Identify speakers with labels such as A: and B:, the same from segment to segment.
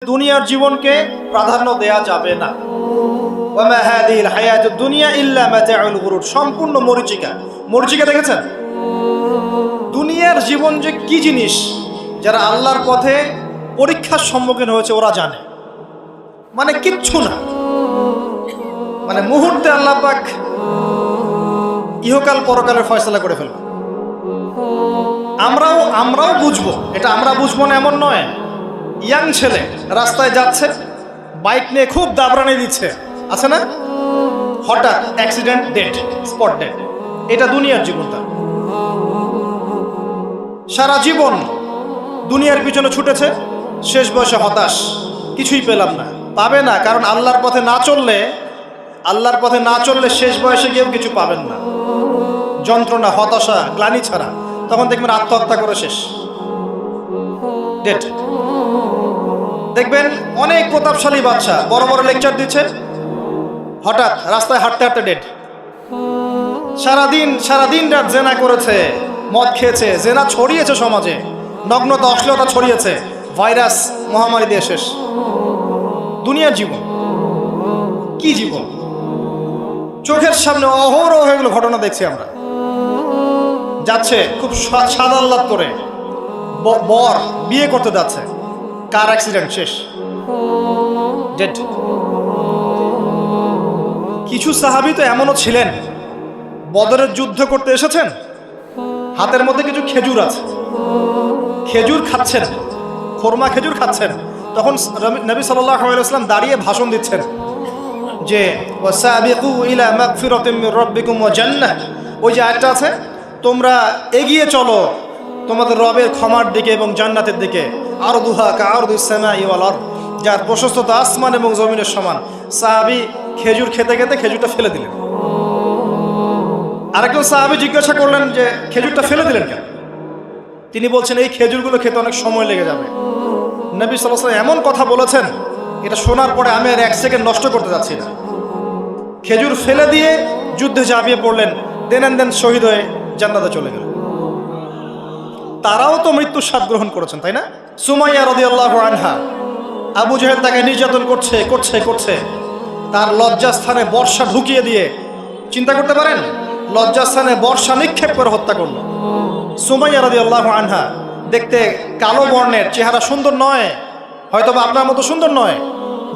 A: দুনিয়ার জীবনকে প্রাধান্য দেয়া যাবে না। ওয়ামা হাদিহিল হায়াতুদ দুনিয়া ইল্লা মাতাউল গুরুর, সম্পূর্ণ মরীচিকা। মরীচিকা দেখেছেন? দুনিয়ার জীবন যে কি জিনিস, যারা আল্লাহর পথে পরীক্ষার সম্মুখীন হয়েছে ওরা জানে। মানে কিচ্ছু না, মানে মুহূর্তে আল্লাহ পাক ইহকাল পরকালের ফয়সালা করে ফেলবে। আমরাও বুঝবো, এটা আমরা বুঝবো না এমন নয়। ইয়াং ছেলে রাস্তায় যাচ্ছে, বাইক নিয়ে খুব দাবরানি দিচ্ছে, আছে না? হঠাৎ অ্যাক্সিডেন্ট, ডেড, স্পট ডেড। এটা দুনিয়ার জীবনটা। সারা জীবন দুনিয়ার পিছনে ছুটেছে, শেষ বয়সে হতাশ, কিছুই পেলাম না। পাবে না, কারণ আল্লাহর পথে না চললে শেষ বয়সে গিয়েও কিছু পাবেন না। যন্ত্রণা, হতাশা, গ্লানি ছাড়া। তখন দেখবেন আত্মহত্যা করে শেষ, ডেড। দেখবেন অনেক প্রতাপশালী বাচ্চা বড় বড় লেকচার দিচ্ছে, হঠাৎ রাস্তায় হাঁটতে হাঁটতে ডেড। সারাদিন রাত জেনা করেছে, মদ খেয়েছে, জেনা ছড়িয়েছে সমাজে, নগ্নতা, অশ্লীলতা ছড়িয়েছে, ভাইরাস মহামারী দিয়ে শেষ। দুনিয়ার জীবন কি জীবন! চোখের সামনে অহরহ এগুলো ঘটনা দেখছি আমরা। যাচ্ছে খুব সাদা আহ্লাদ করে, বর বিয়ে করতে যাচ্ছে, কার অ্যাক্সিডেন্ট, শেষ, ডেড। কিছু সাহাবী তো এমনও ছিলেন, বদরের যুদ্ধ করতে এসেছেন, হাতের মধ্যে কিছু খেজুর আছে, খেজুর খাচ্ছেন, খোরমা খেজুর খাচ্ছেন। তখন নবী সাল্লাল্লাহু আলাইহি ওয়াসাল্লাম দাঁড়িয়ে ভাষণ দিচ্ছেন যে ওয়াসাবিকু ইলা মাগফিরাতিম মির রাব্বিকুম ওয়া জান্নাহ। ওই যে আয়াতটা আছে, তোমরা এগিয়ে চলো তোমাদের রবের ক্ষমার দিকে এবং জান্নাতের দিকে। আরদুহা কাআরদিস সামাই ওয়াল আরদ, যার প্রশস্ততা আসমান এবং জমিনের সমান। সাহাবী খেজুর খেতে খেতে খেজুরটা ফেলে দিলেন। আরেকজন সাহাবী জিজ্ঞাসা করলেন যে খেজুরটা ফেলে দিলেন কেন? তিনি বলছেন এই খেজুরগুলো খেতে অনেক সময় লেগে যাবে। নবী সাল্লাল্লাহু আলাইহি ওয়াসাল্লাম এমন কথা বলেছেন, এটা শোনার পরে আমি আর এক সেকেন্ড নষ্ট করতে যাচ্ছি না। খেজুর ফেলে দিয়ে যুদ্ধে ঝাঁপিয়ে পড়লেন, দেন শহীদ হয়ে জান্নাতে চলে গেলেন। তারাও তো মৃত্যুর স্বাদ গ্রহণ করেছেন, তাই না? সুমাইয়া রাদিয়াল্লাহু আনহা, আবু জাহেল তাকে নির্যাতন করছে, তার লজ্জাস্থানে বর্ষা ঢুকিয়ে দিয়ে, চিন্তা করতে পারেন, লজ্জাস্থানে বর্ষা নিক্ষেপ করে হত্যা করলো। সুমাইয়া রাদিয়াল্লাহু আনহা দেখতে কালো বর্ণের, চেহারা সুন্দর নয়, হয়তোবা আপনার মতো সুন্দর নয়,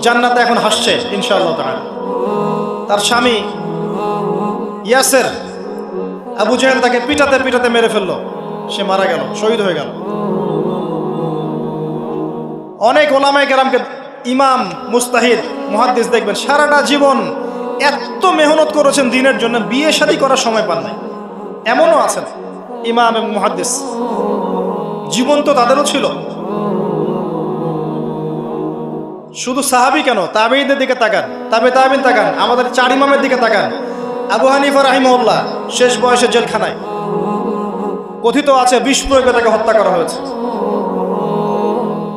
A: জান্নাতে এখন হাসছে ইনশাআল্লাহ তাআলা। তার স্বামী ইয়াসের, আবু জাহেল তাকে পিটাতে মেরে ফেললো, সে মারা গেল, শহীদ হয়ে গেল। অনেক ওলামায়ে কেরামকে, ইমাম, মুস্তাহিদ, মুহাদ্দিস দেখবেন সারাটা জীবন এত মেহনত করেছেন দ্বীনের জন্য, বিয়ে শাদী করার সময় পান নাই। এমনও আছেন ইমাম এবং মুহাদ্দিস, জীবন তো তাদেরও ছিল। শুধু সাহাবী কেন, তাবেঈদের দিকে তাকান, তাবেঈন তাকান, আমাদের 4 ইমামের দিকে তাকান। আবু হানিফা রাহিমাহুল্লাহ শেষ বয়সে জেলখানায়, কথিত আছে বিষ প্রয়োগে তাকে হত্যা করা হয়েছে।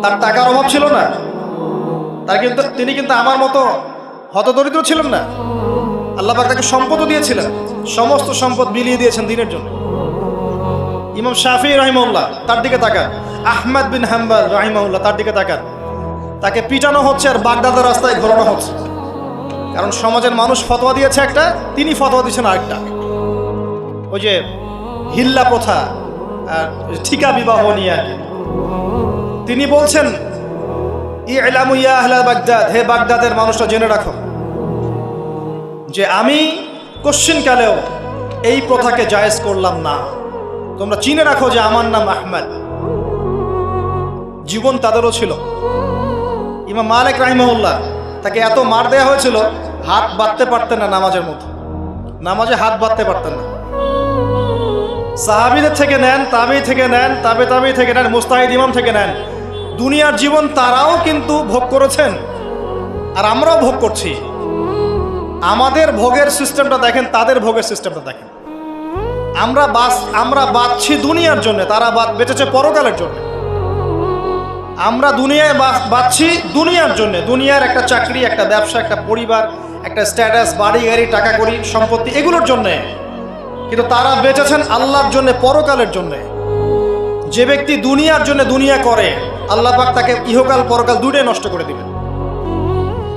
A: তার টাকার অভাব ছিল না, তিনি কিন্তু আমার মতো হতদরিদ্র ছিলেন না। আল্লাহ পাক তাকে সম্পদও দিয়েছিলেন, সমস্ত সম্পদ বিলিয়ে দিয়েছেন দ্বীনের জন্য। ইমাম শাফিঈ রাহিমাহুল্লাহ, তার দিকে তাকান। আহমদ বিন হাম্বল রাহিমাহুল্লাহ, তার দিকে তাকান। তাকে পিটানো হচ্ছে আর বাগদাদের রাস্তায় ঘোরানো হচ্ছে, কারণ সমাজের মানুষ ফতোয়া দিয়েছে একটা, তিনি ফতোয়া দিচ্ছেন আরেকটা। ওই যে হিল্লা প্রথা আর ঠিকা বিবাহ নিয়ে তিনি বলছেন, ইলামু ইয়া আহলা বাগদাদ, হে বাগদাদের মানুষরা জেনে রাখো যে আমি কশ্চিনকালেও এই প্রথাকে জায়েজ করলাম না। তোমরা চিনে রাখো যে আমার নাম আহমদ। জীবন তাদেরও ছিল। ইমাম মালিক রাহিমাহুল্লাহ, তাকে এত মার দেয়া হয়েছিল, হাত বাঁধতে পারতেন না নামাজের মতো, নামাজে হাত বাঁধতে পারতেন না। সাহাবীদের থেকে নেন, তাবেঈ থেকে নেন, তাবেঈ থেকে নেন, মুস্তাহিদ ইমাম থেকে নেন, দুনিয়ার জীবন তারাও কিন্তু ভোগ করেছেন, আর আমরাও ভোগ করছি। আমাদের ভোগের সিস্টেমটা দেখেন, তাদের ভোগের সিস্টেমটা দেখেন। আমরা বাঁচছি দুনিয়ার জন্য, তারা বেঁচেছে পরকালের জন্য। আমরা দুনিয়ায় বাঁচছি দুনিয়ার জন্য, দুনিয়ার একটা চাকরি, একটা ব্যবসা, একটা পরিবার, একটা স্ট্যাটাস, বাড়ি গাড়ি, টাকা কড়ি, সম্পত্তি, এগুলোর জন্যে। কিন্তু তারা বেঁচেছেন আল্লাহর জন্য, পরকালের জন্যে। যে ব্যক্তি দুনিয়ার জন্য দুনিয়া করে, আল্লাহ পাক তাকে ইহকাল পরকাল দুটোই নষ্ট করে দিবেন।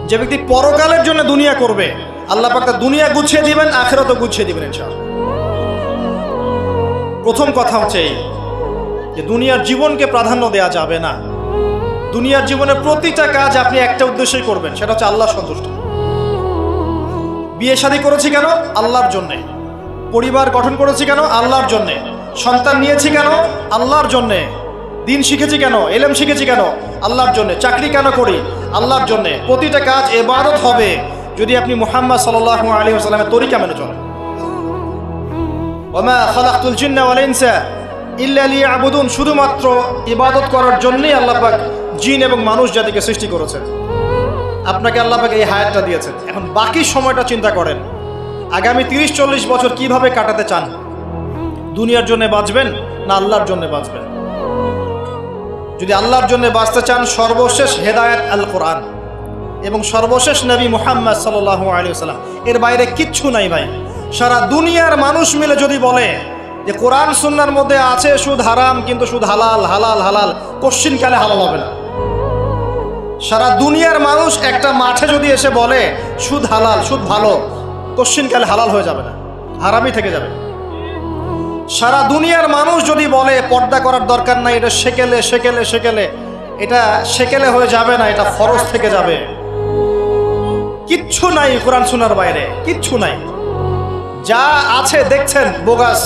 A: যে ব্যক্তি পরকালের জন্য দুনিয়া করবে, আল্লাহ পাক তার দুনিয়া গুছিয়ে দিবেন, আখিরাতও গুছিয়ে দিবেন ইনশাআল্লাহ। প্রথম কথা হচ্ছে এই যে দুনিয়ার জীবনকে প্রাধান্য দেওয়া যাবে না। দুনিয়ার জীবনের প্রতিটা কাজ আপনি একটা উদ্দেশ্যেই করবেন, সেটা হচ্ছে আল্লাহ সন্তুষ্ট। বিয়ে শাদী করেছি কেন? আল্লাহর জন্যে। পরিবার গঠন করেছি কেন? আল্লাহর জন্যে। সন্তান নিয়েছি কেন? আল্লাহর জন্যে। দিন শিখেছি কেন? ইলম শিখেছি কেন? আল্লাহর জন্যে। চাকরি কেন করি? আল্লাহর জন্যে। প্রতিটা কাজ ইবাদত হবে যদি আপনি মুহাম্মদ সাল্লাল্লাহু আলাইহি ওয়াসাল্লামের তরিকা মেনে চলেন। ওয়া মা খালাকতুল জিন্না ওয়াল ইনসা ইল্লা লিয়াবুদুন, শুধুমাত্র ইবাদত করার জন্যই আল্লাহ পাক জিন এবং মানুষ জাতিকে সৃষ্টি করেছেন। আপনাকে আল্লাহ পাক এই হায়াতটা দিয়েছেন। এখন বাকি সময়টা চিন্তা করেন, আগামী 30-40 বছর কিভাবে কাটাতে চান? দুনিয়ার জন্য বাঁচবেন না আল্লাহর জন্য বাঁচবেন? যদি আল্লাহর জন্য বাঁচতে চান, সর্বশেষ হেদায়েত আল কোরআন এবং সর্বশেষ নবী মুহাম্মদ সাল্লাল্লাহু আলাইহি ওয়াসাল্লাম, এর বাইরে কিচ্ছু নাই ভাই। সারা দুনিয়ার মানুষ মিলে যদি বলে যে কোরআন সুন্নাহর মধ্যে আছে সুদ হারাম, কিন্তু সুদ হালাল, হালাল হালাল, কোশ্চিনকালে হালাল হবে না। সারা দুনিয়ার মানুষ একটা মাঠে যদি এসে বলে সুদ হালাল, সুদ ভালো, কোশ্চিনকালে হালাল হয়ে যাবে না, হারামই থেকে যাবে। সারা দুনিয়ার মানুষ যদি বলে পর্দা করার দরকার নাই, এটা সেকেলে সেকেলে সেকেলে, এটা সেকেলে হয়ে যাবে না, এটা ফরজ থেকে যাবে। কিচ্ছু নাই কোরআন সুন্নাহর বাইরে, কিচ্ছু নাই। যা আছে দেখছেন বোগাস,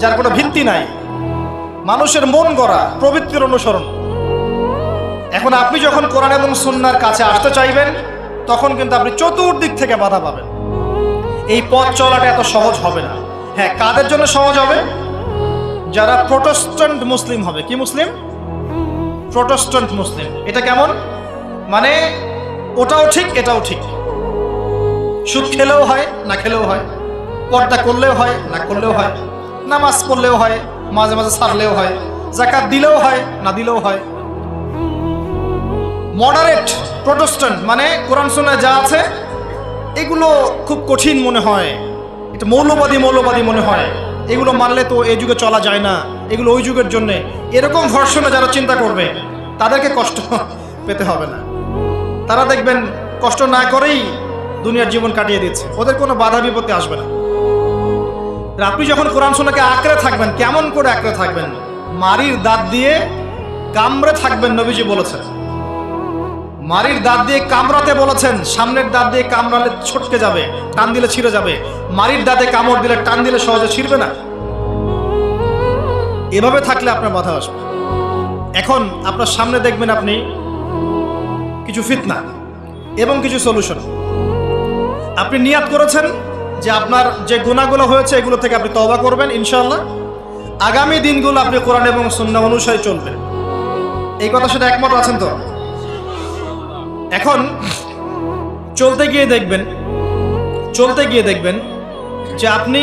A: যার কোনো ভিত্তি নাই, মানুষের মন গড়া প্রবৃত্তির অনুসরণ। এখন আপনি যখন কোরআন এবং সুন্নাহর কাছে আসতে চাইবেন, তখন কিন্তু আপনি চতুর্দিক থেকে বাধা পাবেন। এই পথ চলাটা এত সহজ হবে না। হ্যাঁ, কাদের জন্য সহজ হবে? যারা প্রোটেস্ট্যান্ট মুসলিম হবে। কি মুসলিম? প্রোটেস্ট্যান্ট মুসলিম। এটা কেমন? মানে ওটাও ঠিক এটাও ঠিক, সুদ খেলেও হয় না খেলেও হয়, পর্দা করলেও হয় না করলেও হয়, নামাজ পড়লেও হয়, মাঝে মাঝে ছাড়লেও হয়, যাকাত দিলেও হয় না দিলেও হয়। মডারেট প্রোটেস্ট্যান্ট মানে কোরআন সুন্নাহ যা আছে এগুলো খুব কঠিন মনে হয়, এটা মৌলবাদী মৌলবাদী মনে হয়, এগুলো মানলে তো এই যুগে চলা যায় না, এগুলো ওই যুগের জন্যে, এরকম ভার্সনে যারা চিন্তা করবে তাদেরকে কষ্ট পেতে হবে না। তারা দেখবেন কষ্ট না করেই দুনিয়ার জীবন কাটিয়ে দিচ্ছে, ওদের কোনো বাধা বিপত্তি আসবে না। আপনি যখন কোরআন সুন্নাহকে আঁকড়ে থাকবেন, কেমন করে আঁকড়ে থাকবেন? মারির দাঁত দিয়ে কামড়ে থাকবেন, নবীজি বলেছেন। মারির দাঁত দিয়ে কামড়াতে বলেছেন, সামনের দাঁত দিয়ে কামড়ালে ছটকে যাবে, টান দিলে ছিঁড়ে যাবে। মারির দাঁতে কামড় দিলে, টান দিলে সহজে ছিঁড়বে না। এভাবে থাকলে আপনার বাধা আসবে। এখন আপনার সামনে দেখবেন আপনি কিছু ফিতনা এবং কিছু সলিউশন। আপনি নিয়াত করেছেন যে আপনার যে গুনাহগুলো হয়েছে এগুলো থেকে আপনি তওবা করবেন ইনশাআল্লাহ, আগামী দিনগুলো আপনি কোরআন এবং সুন্নাহ অনুসারে চলবেন। এই কথার সাথে একমত আছেন তো? এখন চলতে গিয়ে দেখবেন যে আপনি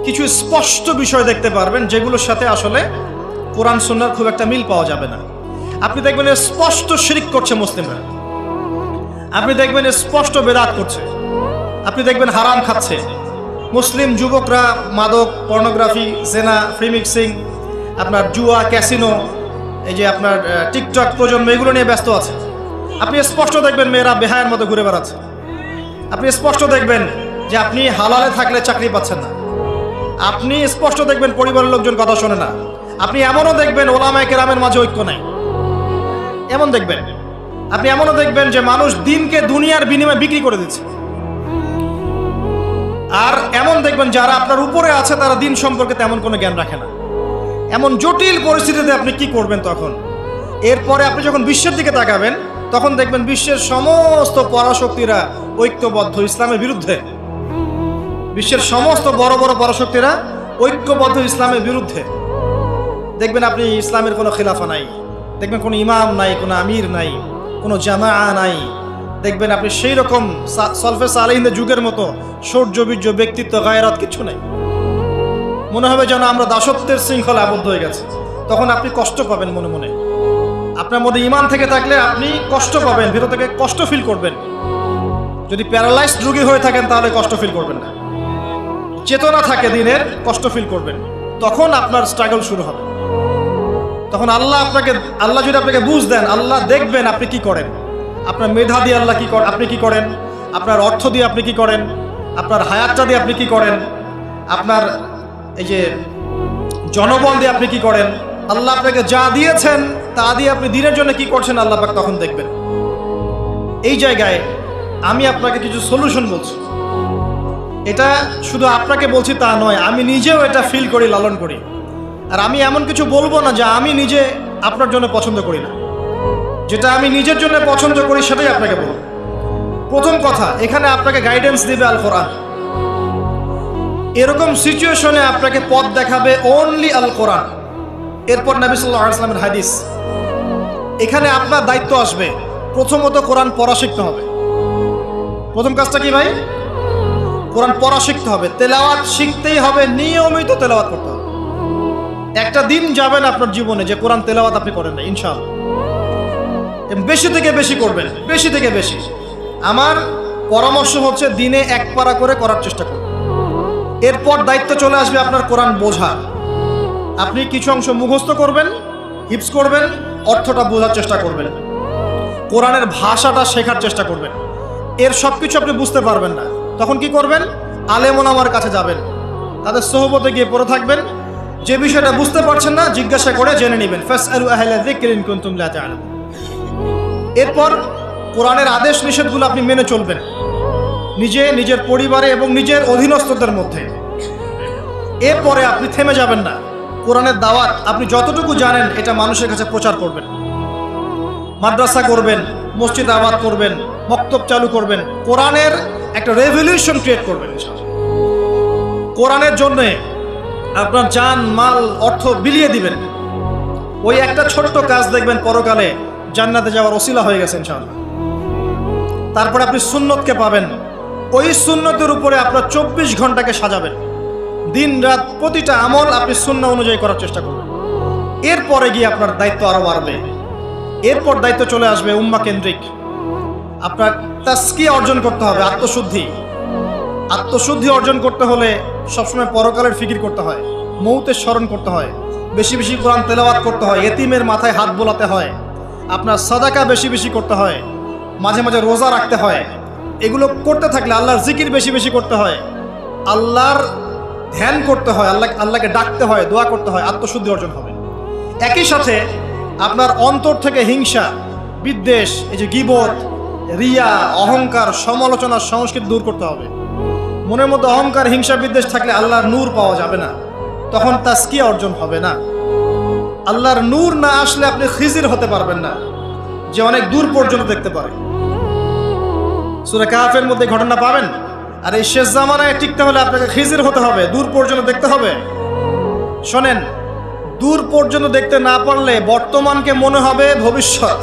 A: কিছু স্পষ্ট বিষয় দেখতে পারবেন যেগুলোর সাথে আসলে কোরআন সুন্নাহর খুব একটা মিল পাওয়া যাবে না। আপনি দেখবেন স্পষ্ট শিরক করছে মুসলিমরা, আপনি দেখবেন স্পষ্ট বেদাত করছে, আপনি দেখবেন হারাম খাচ্ছে। মুসলিম যুবকরা মাদক, পর্নোগ্রাফি, জেনা, ফ্রি মিক্সিং, আপনার জুয়া, ক্যাসিনো, এই যে আপনার টিকটক প্রজন্ম, এগুলো নিয়ে ব্যস্ত আছে। আপনি স্পষ্ট দেখবেন মেয়েরা বেহায়ের মতো ঘুরে বেড়াচ্ছে। আপনি স্পষ্ট দেখবেন যে আপনি হালালে থাকলে চাকরি পাচ্ছেন না। আপনি স্পষ্ট দেখবেন পরিবারের লোকজন কথা শোনে না। আপনি এমনও দেখবেন ওলামায়ে কেরামের মাঝে ঐক্য নাই, এমন দেখবেন। আপনি এমনও দেখবেন যে মানুষ দিনকে দুনিয়ার বিনিময়ে বিক্রি করে দিচ্ছে। আর এমন দেখবেন যারা আপনার উপরে আছে তারা দিন সম্পর্কে তেমন কোনো জ্ঞান রাখে না। এমন জটিল পরিস্থিতিতে আপনি কি করবেন তখন? এরপরে আপনি যখন বিশ্বের দিকে তাকাবেন, তখন দেখবেন বিশ্বের সমস্ত পরাশক্তিরা ঐক্যবদ্ধ ইসলামের বিরুদ্ধে। বিশ্বের সমস্ত বড় বড় পরাশক্তিরা ঐক্যবদ্ধ ইসলামের বিরুদ্ধে। দেখবেন আপনি ইসলামের কোনো খিলাফা নাই, দেখবেন কোনো ইমাম নাই, কোনো আমির নাই, কোনো জামাআ নাই। দেখবেন আপনি সেই রকম সলফে সালেহিনদের যুগের মতো শৌর্য, বীর্য, ব্যক্তিত্ব, গায়রাত কিছু নেই। মনে হবে যেন আমরা দাসত্বের শৃঙ্খলা আবদ্ধ হয়ে গেছে। তখন আপনি কষ্ট পাবেন মনে মনে। আপনার মধ্যে ঈমান থেকে থাকলে আপনি কষ্ট পাবেন, ভিতর থেকে কষ্ট ফিল করবেন। যদি প্যারালাইজড রোগী হয়ে থাকেন তাহলে কষ্ট ফিল করবেন না। চেতনা থাকে দিনের, কষ্ট ফিল করবেন। তখন আপনার স্ট্রাগল শুরু হবে। তখন আল্লাহ যদি আপনাকে বুঝ দেন, আল্লাহ দেখবেন আপনি কি করেন। আপনার মেধা দিয়ে আল্লাহ আপনি কি করেন, আপনার অর্থ দিয়ে আপনি কি করেন, আপনার হায়াতটা দিয়ে আপনি কি করেন, আপনার এই যে জনবল দিয়ে আপনি কি করেন, আল্লাহ আপনাকে যা দিয়েছেন তা দিয়ে আপনি দিনের জন্য কি করছেন, আল্লাহ পাক তখন দেখবেন। এই জায়গায় আমি আপনাকে কিছু সলিউশন বলছি। এটা শুধু আপনাকে বলছি তা নয়, আমি নিজেও এটা ফিল করি, লালন করি। আর আমি এমন কিছু বলবো না যা আমি নিজে আপনার জন্য পছন্দ করি না। যেটা আমি নিজের জন্য পছন্দ করি সেটাই আপনাকে বলবো। প্রথম কথা, এখানে আপনাকে গাইডেন্স দিবে আল কোরআন। এরকম সিচুয়েশনে আপনাকে পথ দেখাবে অনলি আল কোরআন। এরপর নবী সাল্লাল্লাহু আলাইহি ওয়াসাল্লামের হাদিস। এখানে আপনার দায়িত্ব আসবে প্রথমত কোরআন পড়া শিখতে হবে। প্রথম কাজটা কি ভাই? কোরআন পড়া শিখতে হবে, তেলাওয়াত শিখতেই হবে, নিয়মিত তেলাওয়াত করতে হবে। একটা দিন যাবেন আপনার জীবনে যে কোরআন তেলাওয়াত আপনি করেন না, ইনশাআল্লাহ। বেশি থেকে বেশি করবেন, বেশি থেকে বেশি। আমার পরামর্শ হচ্ছে দিনে এক পারা করে করার চেষ্টা করুন। এরপর দায়িত্ব চলে আসবে আপনার কোরআন বোঝা। আপনি কিছু অংশ মুখস্থ করবেন, হিফজ করবেন, অর্থটা বোঝার চেষ্টা করবেন, কোরআনের ভাষাটা শেখার চেষ্টা করবেন। এর সব কিছু আপনি বুঝতে পারবেন না, তখন কি করবেন? আলেম ওলামার কাছে যাবেন, তাদের সোহবতে গিয়ে পড়ে থাকবেন। যে বিষয়টা বুঝতে পারছেন না জিজ্ঞাসা করে জেনে নেবেন। ফাসআলু আহলা যিকরি ইন কুনতুম লা তা'লামুন। এরপর কোরআনের আদেশ নিষেধগুলো আপনি মেনে চলবেন, নিজের পরিবারে এবং নিজের অধীনস্থদের মধ্যে। এরপরে আপনি থেমে যাবেন না। কোরআনের দাওয়াত আপনি যতটুকু জানেন এটা মানুষের কাছে প্রচার করবেন। মাদ্রাসা করবেন, মসজিদ আবাদ করবেন, মক্তব চালু করবেন, কোরআনের একটা রেভলিউশন ক্রিয়েট করবেন। কোরআনের জন্যে আপনার জান মাল অর্থ বিলিয়ে দিবেন। ওই একটা ছোট্ট কাজ দেখবেন পরকালে জান্নাতে যাওয়ার ওসিলা হয়ে গেছে ইনশাআল্লাহ। তারপরে আপনি সুন্নতকে পাবেন। ওই সুন্নতের উপরে আপনার 24 ঘন্টাকে সাজাবেন। দিন রাত প্রতিটা আমল আপনি সুন্নাহ অনুযায়ী করার চেষ্টা করবেন। এরপরে গিয়ে আপনার দায়িত্ব আরো বাড়বে। এরপর দায়িত্ব চলে আসবে উম্মাহ কেন্দ্রিক। আপনার তাসকিয়া অর্জন করতে হবে, আত্মশুদ্ধি। আত্মশুদ্ধি অর্জন করতে হলে সবসময় পরকালের ফিকির করতে হয়, মৌতের স্মরণ করতে হয়, বেশি বেশি কোরআন তেলাওয়াত করতে হয়, এতিমের মাথায় হাত বোলাতে হয়, আপনার সাদাকা বেশি বেশি করতে হয়, মাঝে মাঝে রোজা রাখতে হয়। এগুলো করতে থাকলে আল্লাহর জিকির বেশি বেশি করতে হয়, আল্লাহর ধ্যান করতে হয়, আল্লাহকে ডাকতে হয়, দোয়া করতে হয়, আত্মশুদ্ধি অর্জন হবে। একই সাথে আপনার অন্তর থেকে হিংসা, বিদ্বেষ, এই যে গীবত, রিয়া, অহংকার, সমালোচনা, সংস্কৃতি দূর করতে হবে। মনের মধ্যে অহংকার, হিংসা, বিদ্বেষ থাকলে আল্লাহর নূর পাওয়া যাবে না, তখন তাসকিয়া অর্জন হবে না। আল্লাহর নূর না আসলে আপনি খিজির হতে পারবেন না, যে অনেক দূর পর্যন্ত দেখতে পারে। সূরা কাহফের মধ্যে ঘটনা পাবেন। আর এই শেষ জামানায় টিকতে হলে আপনাকে খিজির হতে হবে, দূর পর্যন্ত দেখতে হবে। শোনেন, দূর পর্যন্ত দেখতে না পারলে বর্তমানকে মনে হবে ভবিষ্যৎ।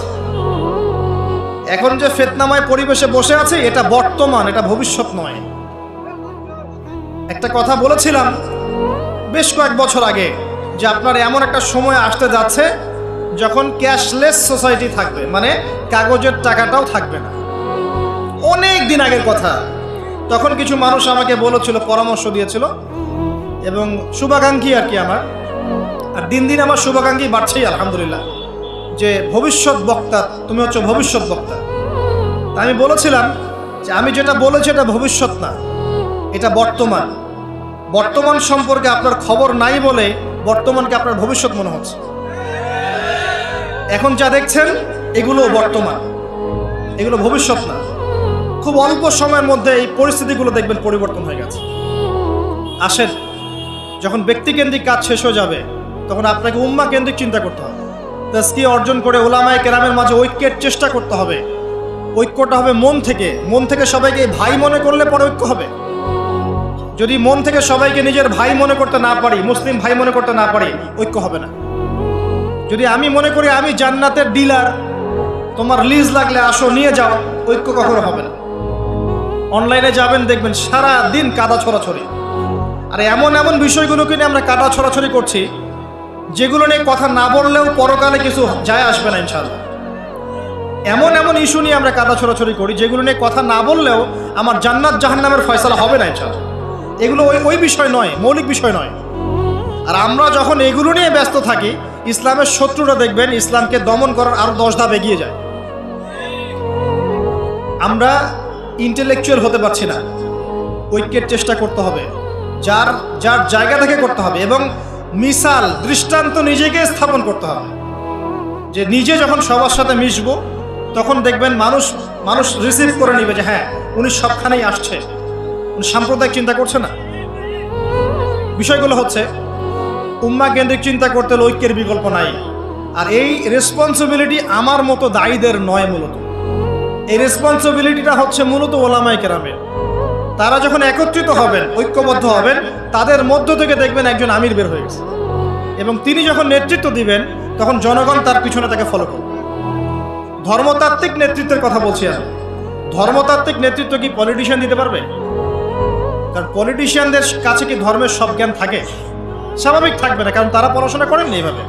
A: এখন যে ফিতনাময় পরিবেশে বসে আছে এটা বর্তমান, এটা ভবিষ্যৎ নয়। একটা কথা বলেছিলাম বেশ কয়েক বছর আগে যে আপনার এমন একটা সময় আসতে যাচ্ছে যখন ক্যাশলেস সোসাইটি থাকবে, মানে কাগজের টাকাটাও থাকবে না। অনেক দিন আগের কথা। তখন কিছু মানুষ আমাকে বলেছিল, পরামর্শ দিয়েছিল এবং শুভাকাঙ্ক্ষী আর কি আমার। আর দিন দিন আমার শুভাকাঙ্ক্ষী বাড়ছেই আলহামদুলিল্লাহ, যে ভবিষ্যৎ বক্তা, তুমি হচ্ছে ভবিষ্যৎ বক্তা। তা আমি বলেছিলাম যে আমি যেটা বলেছি এটা ভবিষ্যৎ না, এটা বর্তমান। বর্তমান সম্পর্কে আপনার খবর নাই বলে বর্তমানকে আপনার ভবিষ্যৎ মনে হচ্ছে। এখন যা দেখছেন এগুলো বর্তমান, এগুলো ভবিষ্যৎ না। খুব অল্প সময়ের মধ্যে এই পরিস্থিতিগুলো দেখবেন পরিবর্তন হয়ে গেছে। আসেন, যখন ব্যক্তিকেন্দ্রিক কাজ শেষ হয়ে যাবে তখন আপনাকে উম্মাহ কেন্দ্রিক চিন্তা করতে হবে। তাসকিয়া অর্জন করে উলামায়ে কেরামের মাঝে ঐক্যের চেষ্টা করতে হবে। ঐক্যটা হবে মন থেকে। মন থেকে সবাইকে ভাই মনে করলে পরে ঐক্য হবে। যদি মন থেকে সবাইকে নিজের ভাই মনে করতে না পারি, মুসলিম ভাই মনে করতে না পারি, ঐক্য হবে না। যদি আমি মনে করি আমি জান্নাতের ডিলার, তোমার লিজ লাগলে আসো নিয়ে যাও, ঐক্য কখনো হবে না। অনলাইনে যাবেন দেখবেন সারা দিন কাদা ছড়াছড়ি। আর এমন এমন বিষয়গুলোকে নিয়ে আমরা কাদা ছড়াছড়ি করছি যেগুলো নিয়ে কথা না বললেও পরকালে কিছু যায় আসবে না ইনশাআল্লাহ। এমন এমন ইস্যু নিয়ে আমরা কাদা ছড়াছড়ি করি যেগুলো নিয়ে কথা না বললেও আমার জান্নাত জাহান্নামের ফয়সালা হবে না ইনশাআল্লাহ। এগুলো ওই বিষয় নয়, মৌলিক বিষয় নয়। আর আমরা যখন এগুলো নিয়ে ব্যস্ত থাকি, ইসলামের শত্রুরা দেখবেন ইসলামকে দমন করার আরো 10 ধাপ এগিয়ে যায়। আমরা ইন্টেলেকচুয়াল হতে পারছি না, ঐক্যের চেষ্টা করতে হবে, যার যার জায়গা থেকে করতে হবে, এবং মিসাল দৃষ্টান্ত নিজেকে স্থাপন করতে হবে যে নিজে যখন সবার সাথে মিশবো তখন দেখবেন মানুষ রিসিভ করে নিবে যে হ্যাঁ উনি সবখানেই আসছে, উনি সাম্প্রদায়িক চিন্তা করছে না। বিষয়গুলো হচ্ছে উম্মা কেন্দ্রিক চিন্তা করতে হলে ঐক্যের বিকল্প নাই। আর এই রেসপন্সিবিলিটি আমার মতো দায়ীদের নয়, মূলত এই রেসপন্সিবিলিটিটা হচ্ছে মূলত ওলামায়ে কেরামের। তারা যখন একত্রিত হবেন, ঐক্যবদ্ধ হবেন, তাদের মধ্য থেকে দেখবেন একজন আমির বের হয়ে গেছে, এবং তিনি যখন নেতৃত্ব দিবেন তখন জনগণ তার পিছনে তাকে ফলো করবে। ধর্মতাত্ত্বিক নেতৃত্বের কথা বলছি আমি। ধর্মতাত্ত্বিক নেতৃত্ব কি পলিটিশিয়ান দিতে পারবে? কারণ পলিটিশিয়ানদের কাছে কি ধর্মের সব জ্ঞান থাকে? স্বাভাবিক থাকবে না, কারণ তারা পড়াশোনা করেননি এইভাবে,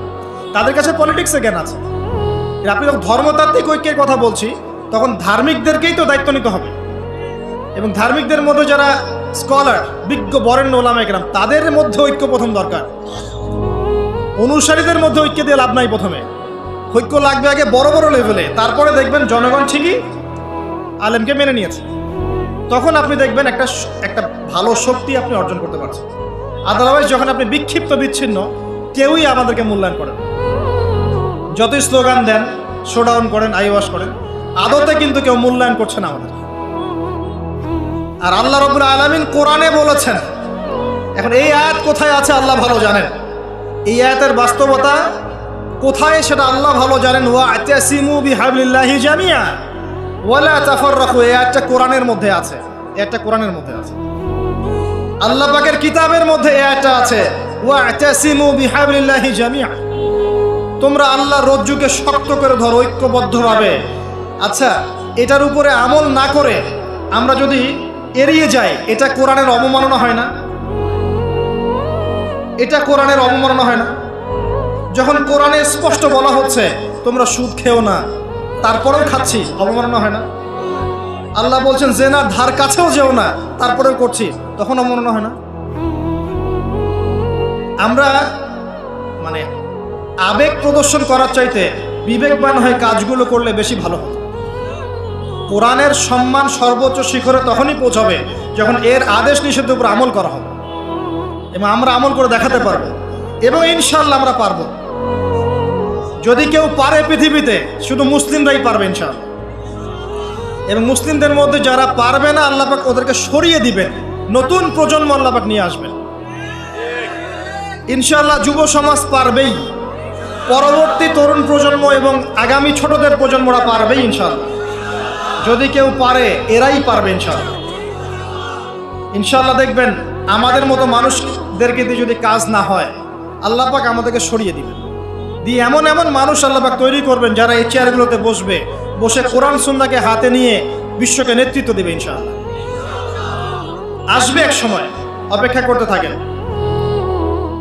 A: তাদের কাছে পলিটিক্সের জ্ঞান আছে। আপনি যখন ধর্মতাত্ত্বিক ঐক্যের কথা বলছি তখন ধার্মিকদেরকেই তো দায়িত্ব নিতে হবে, এবং ধার্মিকদের মধ্যে যারা স্কলার, বিজ্ঞ বরেণ্য ওলামায়ে কেরাম, তাদের মধ্যে ঐক্য প্রথম দরকার। অনুসারীদের মধ্যে ঐক্য দিয়ে লাভ নাই। প্রথমে ঐক্য লাগবে আগে বড় বড় লেভেলে, তারপরে দেখবেন জনগণ ঠিকই আলেমকে মেনে নিয়েছে, তখন আপনি দেখবেন একটা ভালো শক্তি আপনি অর্জন করতে পারছেন। আদারওয়াইজ যখন আপনি বিক্ষিপ্ত বিচ্ছিন্ন, কেউই আমাদেরকে মূল্যায়ন করেন, যতই স্লোগান দেন, শোডাউন করেন, আইওয়াশ করেন, আদতে কিন্তু কেউ মূল্যায়ন করছে না আমাদের। আর আল্লাহ রাব্বুল আলামিন কোরআনে বলেছেন, এখন এই আয়াত কোথায় আছে আল্লাহ ভালো জানেন, এই আয়াতের বাস্তবতা কোথায় সেটা আল্লাহ ভালো জানেন। ওয়া'তাসিমু বিহাবলিল্লাহি জামিআ ওয়ালা তাফাররাকু, এই আয়াতটা কোরআনের মধ্যে আছে, এটা কোরআনের মধ্যে আছে, আল্লাহ পাকের কিতাবের মধ্যে এই আয়াতটা আছে, ওয়া'তাসিমু বিহাবলিল্লাহি জামিআ, তোমরা আল্লাহর রজ্জুকে শক্ত করে ধরো ঐক্যবদ্ধভাবে। আচ্ছা, এটার উপরে আমল না করে আমরা যদি এড়িয়ে যাই, এটা কোরআনের অবমাননা হয় না? এটা কোরআনের অবমাননা হয় না? যখন কোরআনে স্পষ্ট বলা হচ্ছে তোমরা সুদ খেও না, তারপরেও খাচ্ছি, অবমাননা হয় না? আল্লাহ বলছেন জেনার ধার কাছেও যেও না, তারপরেও করছি, তখন অবমাননা হয় না? আমরা মানে আবেগ প্রদর্শন করার চাইতে বিবেকবান হয়ে কাজগুলো করলে বেশি ভালো হতো। কোরআনের সম্মান সর্বোচ্চ শিখরে তখনই পৌঁছাবে যখন এর আদেশ নিষেধের উপর আমল করা হবে, এবং আমরা আমল করে দেখাতে পারবো, এবং ইনশাআল্লাহ আমরা পারবো। যদি কেউ পারে পৃথিবীতে, শুধু মুসলিমরাই পারবে ইনশাআল্লাহ। এবং মুসলিমদের মধ্যে যারা পারবে না, আল্লাহ পাক ওদেরকে সরিয়ে দিবেন, নতুন প্রজন্ম আল্লাহ পাক নিয়ে আসবেন ইনশাআল্লাহ। যুব সমাজ পারবেই, পরবর্তী তরুণ প্রজন্ম এবং আগামী ছোটদের প্রজন্মরা পারবেই ইনশাআল্লাহ। যদি কেউ পারে, এরাই পারবে ইনশাআল্লাহ। ইনশাআল্লাহ দেখবেন আমাদের মতো মানুষদেরকে দিয়ে যদি কাজ না হয়, আল্লাহ পাক আমাদেরকে সরিয়ে দিবেন, দিয়ে এমন এমন মানুষ আল্লাহ পাক তৈরি করবেন যারা এই চেয়ারগুলোতে বসে কোরআন সুন্নাহকে হাতে নিয়ে বিশ্বকে নেতৃত্ব দেবে ইনশাআল্লাহ। আসবে এক সময়, অপেক্ষা করতে থাকেন,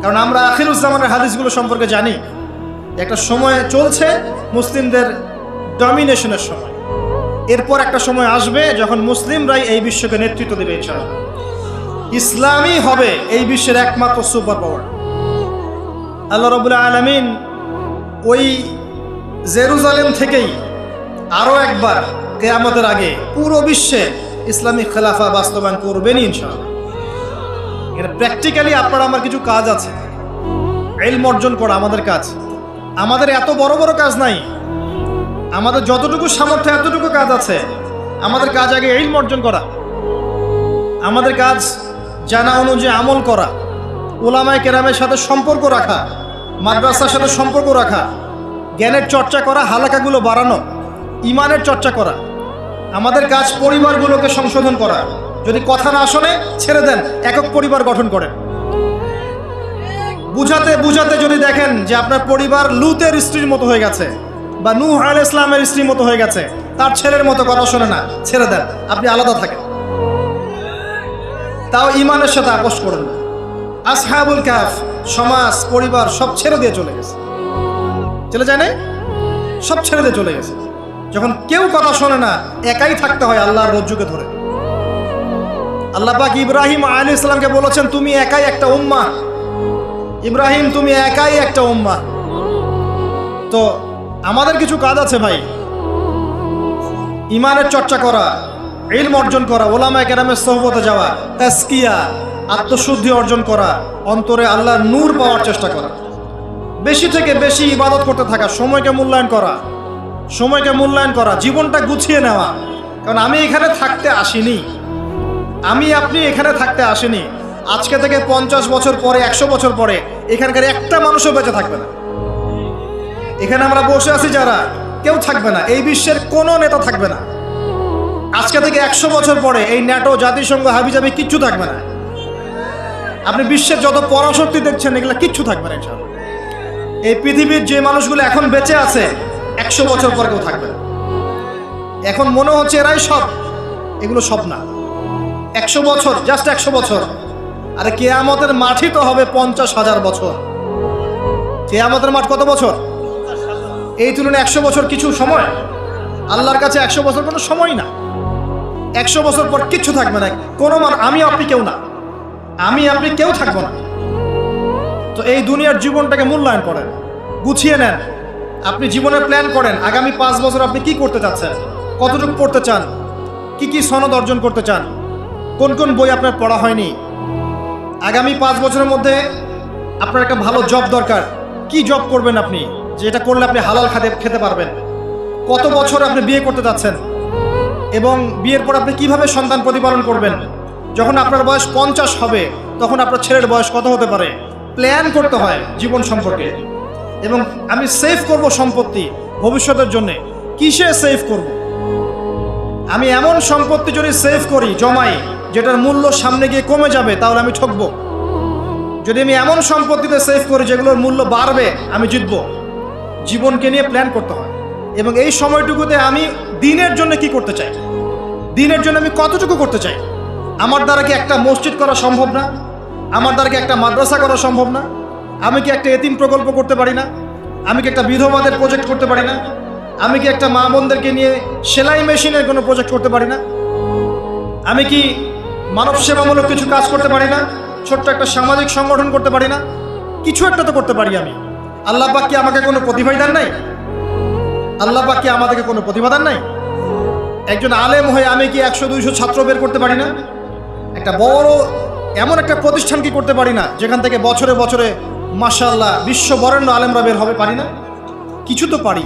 A: কারণ আমরা আখিরুজ্জামানের হাদিসগুলো সম্পর্কে জানি। একটা সময় চলছে মুসলিমদের ডমিনেশনের সময়, এরপর একটা সময় আসবে যখন মুসলিমরাই এই বিশ্বকে নেতৃত্ব দেবে ইনশাআল্লাহ। ইসলামই হবে এই বিশ্বের একমাত্র সুপার পাওয়ার। আল্লাহ রাব্বুল আলামিন ওই জেরুজালেম থেকেই আরও একবার কিয়ামতের আগে পুরো বিশ্বে ইসলামিক খেলাফা বাস্তবায়ন করবেনই ইনশাআল্লাহ। এটা প্র্যাকটিক্যালি আপনার আমার কিছু কাজ আছে, ইলম অর্জন করা আমাদের কাজ। আমাদের এত বড় বড় কাজ নাই, আমাদের যতটুকু সামর্থ্য এতটুকু কাজ আছে। আমাদের কাজ আগে ইলম অর্জন করা, আমাদের কাজ জানা অনুযায়ী আমল করা, উলামায়ে কেরামের সাথে সম্পর্ক রাখা, মাদ্রাসার সাথে সম্পর্ক রাখা, জ্ঞানের চর্চা করা, হালাকাগুলো বাড়ানো, ইমানের চর্চা করা। আমাদের কাজ পরিবারগুলোকে সংশোধন করা। যদি কথা না শোনে ছেড়ে দেন, একক পরিবার গঠন করেন। বুঝাতে বুঝাতে যদি দেখেন যে আপনার পরিবার লুতের স্ত্রীর মতো হয়ে গেছে, বা নূহ আলাইহিস সালামের স্ত্রীর মতো হয়ে গেছে, তার ছেলের মতো কথা শোনে না, ছেড়ে দেন, আপনি আলাদা থাকেন। তাও ইমানের সাথে আপোষ করেন না। আসহাবুল কাহফ সমাজ, পরিবার সব ছেড়ে দিয়ে চলে গেছে, চলে যায় না, সব ছেড়ে দিয়ে চলে গেছে। যখন কেউ কথা শোনে না, একাই থাকতে হয় আল্লাহর রজ্জুকে ধরে। আল্লাহ পাক ইব্রাহিম আলাইহিস সালামকে বলেছেন তুমি একাই একটা উম্মাহ, ইব্রাহিম তুমি একাই একটা উম্মাহ। তো আমাদের কিছু কাজ আছে ভাই, ইমানের চর্চা করা, ইলম অর্জন করা, ওলামায়ে কেরামের সোহবতে যাওয়া, তাজকিয়া, আত্মশুদ্ধি অর্জন করা, অন্তরে আল্লাহর নূর পাওয়ার চেষ্টা করা, বেশি থেকে বেশি ইবাদত করতে থাকা, সময়কে মূল্যায়ন করা, জীবনটা গুছিয়ে নেওয়া। কারণ আমি এখানে থাকতে আসিনি, আপনি এখানে থাকতে আসেনি। আজকে থেকে 50 বছর পরে, 100 বছর পরে এখানকার একটা মানুষও বেঁচে থাকবে না। এখানে আমরা বসে আছি যারা, কেউ থাকবে না, এই বিশ্বের কোনো নেতা থাকবে না। আজকে থেকে 100 বছর পরে এই ন্যাটো, জাতিসংঘ, হাবিজাবি কিচ্ছু থাকবে না। আপনি বিশ্বের যত পরাশক্তি দেখছেন এগুলো কিচ্ছু থাকবে না ইনশাআল্লাহ। এই পৃথিবীর যে মানুষগুলো এখন বেঁচে আছে 100 বছর পর কেউ থাকবে না। এখন মনে হচ্ছে এরাই সব, এগুলো সব না। 100 বছর, জাস্ট 100 বছর। আরে কিয়ামতের মাঠই তো হবে 50,000 বছর। কিয়ামতের মাঠ কত বছর? এই তুলনায় 100 বছর কিছু সময়? আল্লাহর কাছে 100 বছর কোনো সময় না। 100 বছর পর কিচ্ছু থাকবে না, কোনো আমি আপনি কেউ না, কেউ থাকবো না। তো এই দুনিয়ার জীবনটাকে মূল্যায়ন করেন, গুছিয়ে নেন। আপনি জীবনের প্ল্যান করেন, আগামী 5 বছর আপনি কি করতে চাচ্ছেন, কতটুকু পড়তে চান, কি সনদ অর্জন করতে চান, কোন কোন বই আপনার পড়া হয়নি। আগামী 5 বছরের মধ্যে আপনার একটা ভালো জব দরকার। কি জব করবেন আপনি, যেটা করলে আপনি হালাল খেতে পারবেন। কত বছর আপনি বিয়ে করতে যাচ্ছেন এবং বিয়ের পর আপনি কিভাবে সন্তান প্রতিপালন করবেন। যখন আপনার বয়স 50 হবে তখন আপনার ছেলের বয়স কত হতে পারে, প্ল্যান করতে হয় জীবন সম্পর্কে। এবং আমি সেভ করব সম্পত্তি ভবিষ্যতের জন্য। কিসে সেভ করব? আমি এমন সম্পত্তি যদি সেভ করি, জমাই, যেটার মূল্য সামনে গিয়ে কমে যাবে, তাহলে আমি ঠকবো। যদি আমি এমন সম্পত্তিতে সেভ করি যেগুলোর মূল্য বাড়বে, আমি জিতবো। জীবনকে নিয়ে প্ল্যান করতে হয়। এবং এই সময়টুকুতে আমি দিনের জন্য কি করতে চাই, দিনের জন্য আমি কতটুকু করতে চাই। আমার দ্বারা কি একটা মসজিদ করা সম্ভব না? আমার দ্বারা কি একটা মাদ্রাসা করা সম্ভব না? আমি কি একটা এতিম প্রকল্প করতে পারি না? আমি কি একটা বিধবাদের প্রজেক্ট করতে পারি না? আমি কি একটা মা বোনদেরকে নিয়ে সেলাই মেশিনের কোনো প্রজেক্ট করতে পারি না? আমি কি মানব সেবামূলক কিছু কাজ করতে পারি না? ছোট্ট একটা সামাজিক সংগঠন করতে পারি না? কিছু একটা তো করতে পারি আমি। আল্লাহ পাক কি আমাকে কোনো প্রতিভা দেন নাই? আল্লাহ পাক কি আমাদেরকে কোনো প্রতিভা দেন নাই? একজন আলেম হয়ে আমি কি 100-200 ছাত্র বের করতে পারি না? একটা বড় এমন একটা প্রতিষ্ঠান কি করতে পারি না যেখান থেকে বছরে বছরে মাশাআল্লাহ বিশ্ব বরেণ্য আলেমরা বের হবে? পারি না? কিছু তো পারি।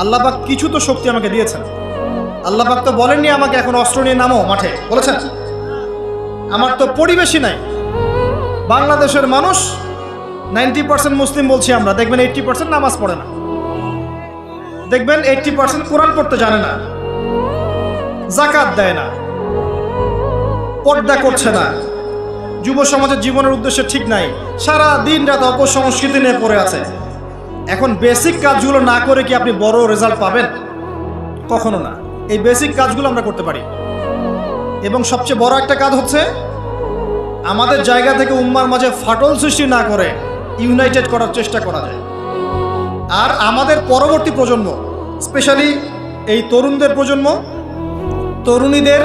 A: আল্লাহ পাক কিছু তো শক্তি আমাকে দিয়েছেন। আল্লাহ পাক তো বলেননি আমাকে এখন অস্ত্র নিয়ে নামো মাঠে, বলেছেন? আমার তো পরিবেশই নাই। বাংলাদেশের মানুষ 90% মুসলিম বলছি আমরা, দেখবেন 80% নামাজ পড়ে না, দেখবেন 80% কোরআন পড়তে জানে না, যাকাত দেয় না, পর্দা করছে না, যুব সমাজের জীবনের উদ্দেশ্য ঠিক নাই, সারা দিন রাত অপসংস্কৃতি নিয়ে পড়ে আছে। এখন বেসিক কাজগুলো না করে কি আপনি বড় রেজাল্ট পাবেন? কখনো না। এই বেসিক কাজগুলো আমরা করতে পারি। এবং সবচেয়ে বড় একটা কাজ হচ্ছে আমাদের জায়গা থেকে উম্মার মাঝে ফাটল সৃষ্টি না করে ইউনাইটেড করার চেষ্টা করা যায়। আর আমাদের পরবর্তী প্রজন্ম, স্পেশালি এই তরুণদের প্রজন্ম, তরুণীদের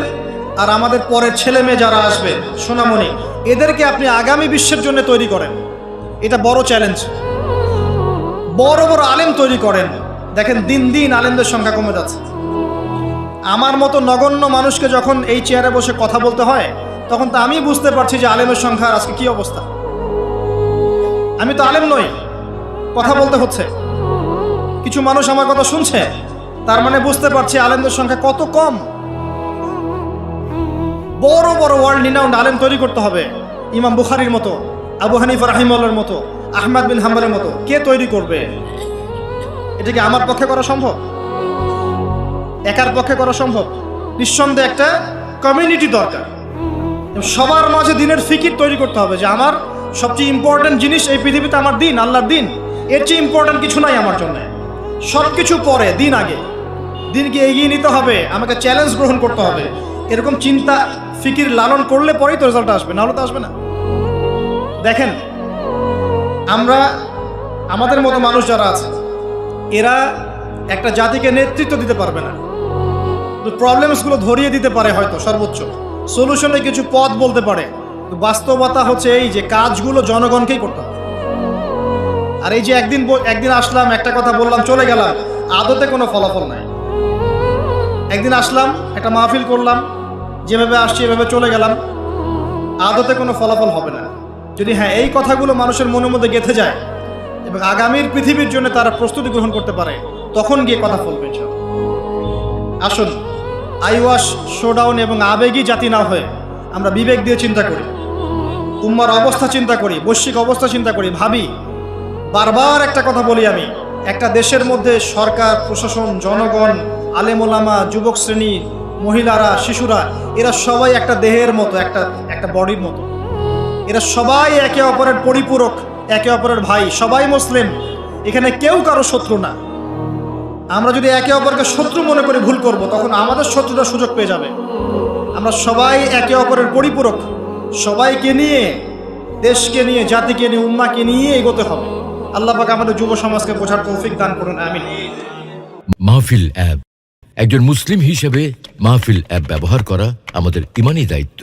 A: আর আমাদের পরের ছেলে মেয়ে যারা আসবে, সোনামণি, এদেরকে আপনি আগামী বিশ্বের জন্য তৈরি করেন। এটা বড় চ্যালেঞ্জ। বড় বড় আলেম তৈরি করেন। দেখেন দিন দিন আলেমদের সংখ্যা কমে যাচ্ছে। আমার মতো নগণ্য মানুষকে যখন এই চেয়ারে বসে কথা বলতে হয়, তখন তো আমি বুঝতে পারছি যে আলেমের সংখ্যার আজকে কি অবস্থা। আমি তো আলেম নই, কথা বলতে হচ্ছে। কিছু মানুষ আমার কথা শুনছে, তার মানে বুঝতে পারছি আলেমদের সংখ্যা কত কম। বড় বড় ওয়ার্ল্ড রিনাউন্ড আলেম তৈরি করতে হবে। ইমাম বুখারীর মতো, আবু হানিফা রাহিমাহুল্লাহর মতো, আহমদ বিন হাম্বলের মতো কে তৈরি করবে? এটা কি আমার পক্ষে করা সম্ভব? একার পক্ষে করা সম্ভব? নিঃসন্দেহে একটা কমিউনিটি দরকার। সবার মাঝে দিনের ফিকির তৈরি করতে হবে যে আমার সবচেয়ে ইম্পর্টেন্ট জিনিস এই পৃথিবীতে আমার দিন, আল্লাহর দিন। এর চেয়ে ইম্পর্টেন্ট কিছু নাই আমার জন্য। সব কিছু পরে, দিন আগে। দিনকে এগিয়ে নিতে হবে, আমাকে চ্যালেঞ্জ গ্রহণ করতে হবে। এরকম চিন্তা ফিকির লালন করলে পরেই তো রেজাল্ট আসবে, নাহলে তো আসবে না। দেখেন, আমরা আমাদের মতো মানুষ যারা আছে, এরা একটা জাতিকে নেতৃত্ব দিতে পারবে না। প্রবলেমসগুলো ধরিয়ে দিতে পারে হয়তো, সর্বোচ্চ সলিউশনে কিছু পথ বলতে পারে। বাস্তবতা হচ্ছে এই যে কাজগুলো জনগণকেই করতে হবে। আর এই যে একদিন আসলাম, একটা কথা বললাম, চলে গেলাম, আদতে কোনো ফলাফল নাই। একদিন আসলাম, একটা মাহফিল করলাম, যেভাবে আসছি এভাবে চলে গেলাম, আদতে কোনো ফলাফল হবে না। যদি হ্যাঁ এই কথাগুলো মানুষের মনের মধ্যে গেঁথে যায় এবং আগামীর পৃথিবীর জন্য তারা প্রস্তুতি গ্রহণ করতে পারে, তখন গিয়ে কথা ফলবে। আসুন আইওয়াশ, শোডাউন এবং আবেগী জাতি না হয়ে আমরা বিবেক দিয়ে চিন্তা করি, উম্মার অবস্থা চিন্তা করি, বৈশ্বিক অবস্থা চিন্তা করি, ভাবি। বারবার একটা কথা বলি আমি, একটা দেশের মধ্যে সরকার, প্রশাসন, জনগণ, আলেম ওলামা, যুবক শ্রেণী, মহিলারা, শিশুরা, এরা সবাই একটা দেহের মতো, একটা বডির মতো। এরা সবাই একে অপরের পরিপূরক, একে অপরের ভাই, সবাই মুসলিম। এখানে কেউ কারো শত্রু না। আমরা যদি একে অপরকে শত্রু মনে করে ভুল করব, তখন আমাদের শত্রুরা সুযোগ পেয়ে যাবে। আমরা সবাই একে অপরের পরিপূরক, সবাইকে নিয়ে, দেশকে নিয়ে, জাতিকে নিয়ে, উম্মাকে নিয়ে এগোতে হবে। আল্লাহ পাক আমাদের যুব সমাজকে বোঝার তৌফিক দান করুন, আমিন।
B: মাহফিল অ্যাপ, একজন মুসলিম হিসেবে মাহফিল অ্যাপ ব্যবহার করা আমাদের ইমানি দায়িত্ব।